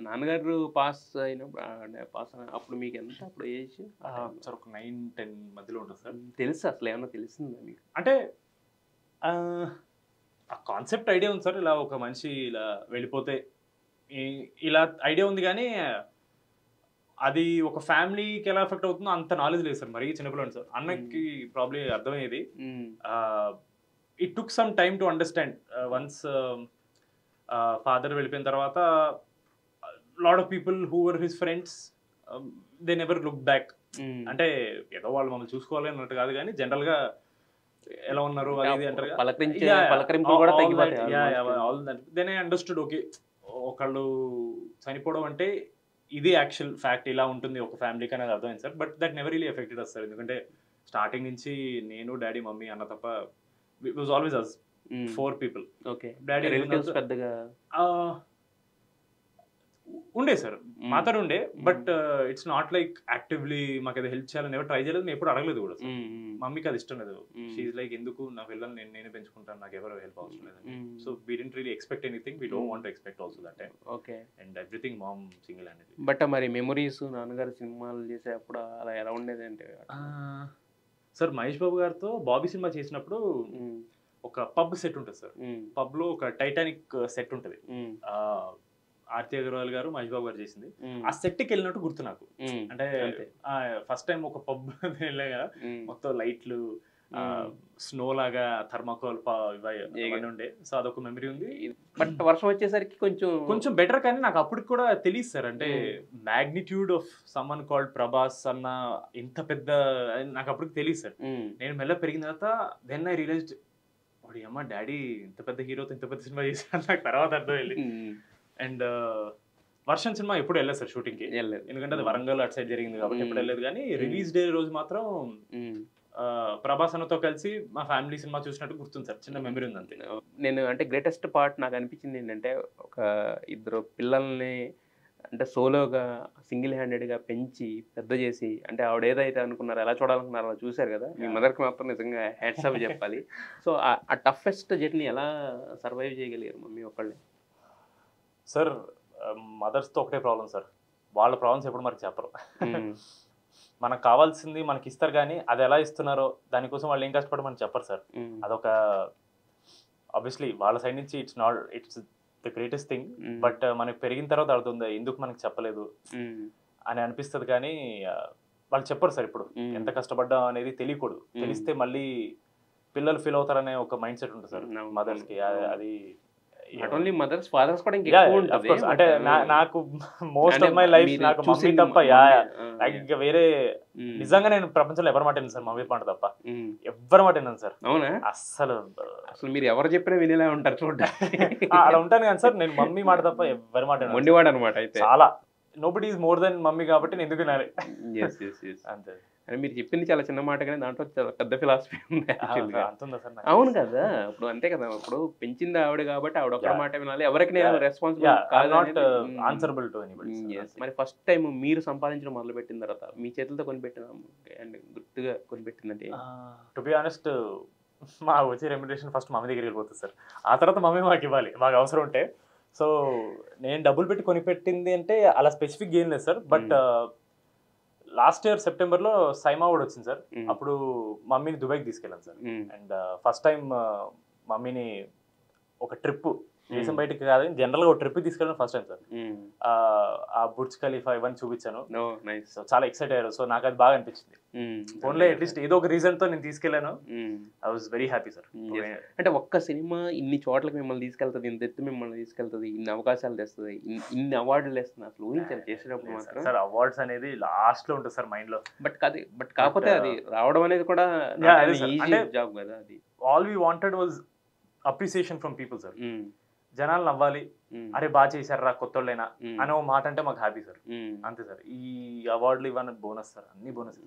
నాన్నగారు పాస్ అయినప్పుడు అంటే పాస్ అప్పుడు మీకెంత అప్పుడు ఏజ్? సార్ ఒక 9, 10 మధ్యలో ఉంటుంది సార్. తెలుసా అసలేమన్నా తెలిసిందా మీకు? అంటే ఆ కాన్సెప్ట్ ఐడియా ఉంది సార్. ఇలా ఒక మనిషి ఇలా వెళ్ళిపోతే ఇలా ఐడియా ఉంది గానీ, అది ఒక ఫ్యామిలీకి ఎలా ఎఫెక్ట్ అవుతుందో అంత నాలెడ్జ్ లేదు సార్. మరీ చిన్నపిల్లాడిని సార్. అన్నకి ప్రాబ్లీ అర్థమయ్యేది. It took some time to understand. Once father వెళ్ళిపోయిన తర్వాత lot of people who were his friends they never look back. అంటే ఏదో వాళ్ళు మమ్మల్ని చూసుకోవాలి అన్నట్టు కాదు కానీ జనరల్‌గా ఎలా ఉన్నారు అది ఇది అంటారు. పలకరింపులు కూడా తగ్గిపోతాయి. Then I understood okay. ఒకళ్ళు చనిపోవడం అంటే ఇది యాక్చువల్ ఫ్యాక్ట్ ఇలా ఉంటుంది ఒక ఫ్యామిలీకి అనేది అర్థమైంది sir. But that never really affected us sir. ఎందుకంటే స్టార్టింగ్ నుంచి నేను, డాడీ, మమ్మీ, అన్న తప్ప it was always us 4 people. Okay. Daddy relatives పెద్దగా ఉండే సార్. మాతో ఉండే. But it's not like actively మాకు ఏదో హెల్ప్ చేయాలని ఎవరు ట్రై చేయలేదు. నేను ఎప్పుడు అడగలేదు కూడా సార్. మమ్మీకి అది ఇష్టం లేదు. షీఈ్ లైక్ ఎందుకు నా పిల్లల్ని నేనే పెంచుకుంటాను, నాకు ఎవరు హెల్ప్ అవసరం లేదు. So we didn't really expect anything. We don't want to expect also that time. Okay. And everything mom single handed. But మరి మెమరీస్ నాన్నగారు సినిమాలు చేసేటప్పుడు అలా ఎలా ఉండేది అంటే సార్ మహేష్ బాబు గారితో బాబీ సినిమా చేసినప్పుడు ఒక పబ్ సెట్ ఉంటుంది సార్. పబ్ లో ఒక టైటానిక్ సెట్ ఉంటుంది. ఆర్తి అగర్వాల్ గారు, మహేష్ బాబు గారు చేసింది. ఆ సెట్ కి వెళ్ళినట్టు గుర్తు నాకు. అంటే ఫస్ట్ టైం ఒక పబ్ వెళ్ళా కదా, మొత్తం లైట్లు, స్నో లాగా థర్మాకోల్ ఇవన్నీ ఉండే. సో అదొక మెమరీ ఉంది. బట్ వర్షం వచ్చేసరికి కొంచెం బెటర్. కానీ నాకు అప్పటికి కూడా తెలియదు సార్. అంటే magnitude of someone called Prabhas అన్న ఇంత పెద్ద నాకు అప్పటికి తెలియదు సార్. నేను మెల్ల పెరిగిన తర్వాత దెన్ ఐ రియలైజ్డ్ వాడి అమ్మ డాడీ ఇంత పెద్ద హీరోతో ఇంత పెద్ద సినిమా చేశాను నాకు తర్వాత అర్థం వెళ్ళి. అండ్ వర్షం సినిమా ఎప్పుడు వెళ్ళలేదు సార్ షూటింగ్ కి. ఎందుకంటే అది వరంగల్ అటు సైడ్ జరిగింది కాబట్టి ఎప్పుడు వెళ్ళలేదు. కానీ రిలీజ్ డే రోజు మాత్రం ప్రభాస్ అన్నతో కలిసి మా ఫ్యామిలీ సినిమా చూసినట్టు గుర్తుంది సార్. చిన్న మెమరీ ఉంది అంతే. నేను అంటే గ్రేటెస్ట్ పార్ట్ నాకు అనిపించింది ఏంటంటే ఒక ఇద్దరు పిల్లల్ని అంటే సోలోగా సింగిల్ హ్యాండెడ్గా పెంచి పెద్ద చేసి అంటే ఆవిడ ఏదైతే అనుకున్నారో ఎలా చూడాలనుకున్నారో అలా చూశారు కదా. మీ మదర్కి మాత్రం నిజంగా హ్యాట్స్ ఆఫ్ చెప్పాలి. సో ఆ టఫెస్ట్ జర్నీ ఎలా సర్వైవ్ చేయగలిగారు మమ్మీ ఒకళ్ళే? సార్ మదర్స్తో ఒకటే ప్రాబ్లం సార్. వాళ్ళ ప్రాబ్లమ్స్ ఎప్పుడు మనకి చెప్పరు. మనకు కావాల్సింది మనకి ఇస్తారు కానీ అది ఎలా ఇస్తున్నారో దానికోసం వాళ్ళు ఏం కష్టపడి మనకి చెప్పరు సార్. అదొక ఆబ్వియస్లీ వాళ్ళ సైడ్ నుంచి it's the greatest thing. But మనకి పెరిగిన తర్వాత అర్థం ఎందుకు మనకి చెప్పలేదు అని అనిపిస్తుంది. కానీ వాళ్ళు చెప్పరు సార్. ఇప్పుడు ఎంత కష్టపడ్డా అనేది తెలియకూడదు. తెలిస్తే మళ్ళీ పిల్లలు ఫీల్ అవుతారనే ఒక మైండ్ సెట్ ఉంటుంది సార్ మదర్స్కి. అది నాట్ ఓన్లీ మదర్స్, ఫాదర్స్ కూడా ఎక్కువ ఉంటుంది. అంటే నాకు మోస్ట్ ఆఫ్ మై లైఫ్ నాకు మమ్మీ తప్ప ఇంకా వేరే నిజంగా నేను ప్రపంచంలో ఎవరి మాట విన్నాను సార్. మమ్మీ మాట తప్ప ఎవరి మాట విన్నాను సార్. అవునా? అస్సలు మీరు ఎవరు చెప్పినా వినేలా ఉంటారు చూడండి. అలా ఉంటాను కానీ సార్ నేను మమ్మీ మాట తప్ప ఎవరి మాట మొండివాడు అనమాట. అయితే చాలా nobody is more than mummy కాబట్టి నేను ఎందుకు వినాలి అంతే. అని మీరు చెప్పింది చాలా చిన్న మాట కానీ దాంట్లో చాలా పెద్ద ఫిలాసఫీ ఉంది. అవును కదా. ఇప్పుడు అంతే కదా. ఇప్పుడు పెంచింది ఆవిడ కాబట్టి ఆవిడ ఒక్క మాట వినాలి. ఎవరికి నేను రెస్పాన్సిబుల్ ఆన్సరబుల్ టు ఎనీబడీ. మరి ఫస్ట్ టైం మీరు సంపాదించడం మొదలు పెట్టిన తర్వాత మీ చేతులతో కొనిపెట్టిన అండ్ గుర్తుగా కొనిపెట్టిందంటే టు బి ఆనెస్ట్ మా వచ్చే రెమ్యునరేషన్ ఫస్ట్ మమ్మీ దగ్గరికి వెళ్ళిపోతుంది సార్. ఆ తర్వాత మమ్మీ మాకు ఇవ్వాలి మాకు అవసరం ఉంటే. సో నేను డబ్బులు పెట్టి కొనిపెట్టింది అంటే అలా స్పెసిఫిక్ ఏం లేదు సార్. బట్ లాస్ట్ ఇయర్ సెప్టెంబర్లో సైమా కూడా వచ్చింది సార్. అప్పుడు మమ్మీని దుబాయ్కి తీసుకెళ్ళాను సార్. అండ్ ఫస్ట్ టైం మమ్మీని ఒక ట్రిప్ దేశం బయటకి కాదు జనరల్గా ఒక ట్రిప్ తీసుకెళ్ళాను ఫస్ట్ టైం సార్. ఆ బుర్జ్ ఖలీఫా ఇవన్నీ చూపించాను. సో చాలా ఎక్సైట్ అయ్యారు. సో నాకు అది బాగా అనిపించింది. ఓన్లీ అట్లీస్ట్ ఏదో ఒక రీజన్ తో నేను తీసుకెళ్ళాను. I was very happy sir. అంటే ఒక్క సినిమా ఇన్ని చోట్లకి మిమ్మల్ని తీసుకెళ్తుంది, ఇంత ఎత్తు మిమ్మల్ని తీసుకెళ్తుంది, ఇన్ని అవకాశాలు తెస్తుంది, ఇన్ని అవార్డులు వేస్తుంది. అసలు ఊహించాను చేసేటప్పుడు మాత్రం సార్. అవార్డ్స్ అనేది లాస్ట్ లో ఉంటుంది సార్ మైండ్ లో. బట్ కాకపోతే అది రావడం అనేది కూడా జాబ్ కదా. అది all we wanted was appreciation from people sir. జనాలు నవ్వాలి, అరే బాగా చేశారా కొత్తోళ్ళైనా అనే మాట అంటే మాకు హ్యాపీ సార్. అంతే సార్. ఈ అవార్డులు ఇవన్నీ బోనస్ సార్. అన్ని బోనస్.